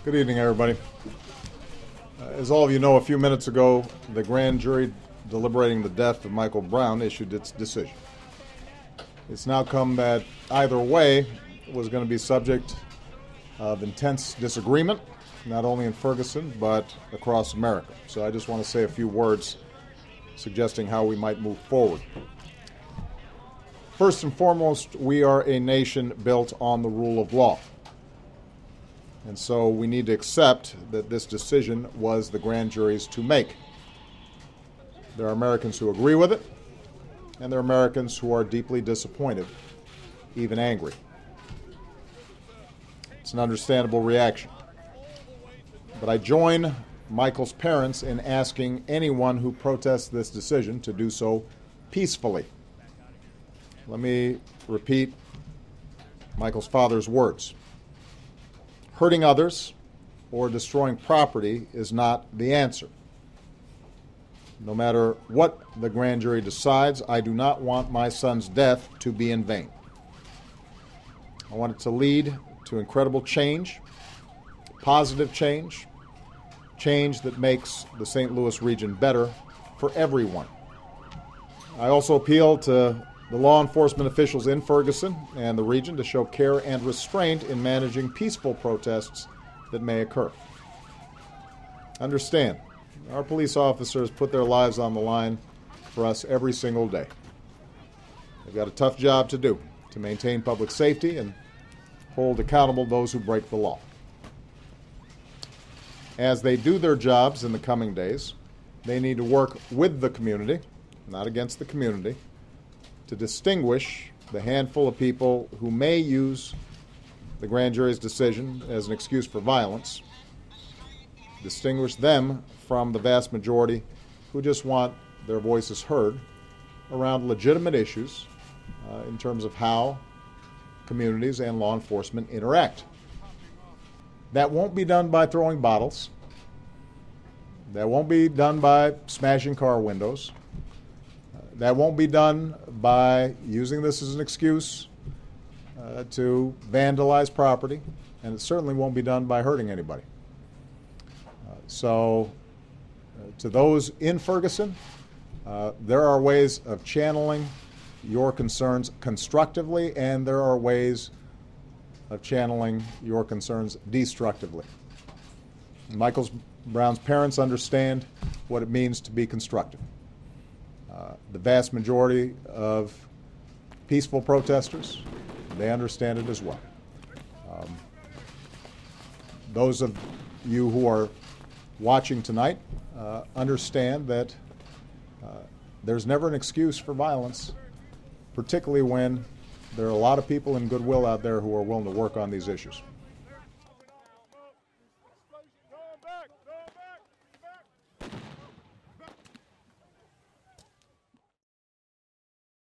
Good evening, everybody. As all of you know, a few minutes ago, the grand jury deliberating the death of Michael Brown issued its decision. It's now come that either way was going to be subject of intense disagreement, not only in Ferguson, but across America. So I just want to say a few words suggesting how we might move forward. First and foremost, we are a nation built on the rule of law. And so we need to accept that this decision was the grand jury's to make. There are Americans who agree with it, and there are Americans who are deeply disappointed, even angry. It's an understandable reaction. But I join Michael's parents in asking anyone who protests this decision to do so peacefully. Let me repeat Michael's father's words. Hurting others or destroying property is not the answer. No matter what the grand jury decides, I do not want my son's death to be in vain. I want it to lead to incredible change, positive change, change that makes the St. Louis region better for everyone. I also appeal to the law enforcement officials in Ferguson and the region to show care and restraint in managing peaceful protests that may occur. Understand, our police officers put their lives on the line for us every single day. They've got a tough job to do to maintain public safety and hold accountable those who break the law. As they do their jobs in the coming days, they need to work with the community, not against the community, to distinguish the handful of people who may use the grand jury's decision as an excuse for violence, distinguish them from the vast majority who just want their voices heard around legitimate issues in terms of how communities and law enforcement interact. That won't be done by throwing bottles. That won't be done by smashing car windows. That won't be done by using this as an excuse to vandalize property, and it certainly won't be done by hurting anybody. So to those in Ferguson, there are ways of channeling your concerns constructively, and there are ways of channeling your concerns destructively. Michael Brown's parents understand what it means to be constructive. The vast majority of peaceful protesters, they understand it as well. Those of you who are watching tonight understand that there's never an excuse for violence, particularly when there are a lot of people in goodwill out there who are willing to work on these issues.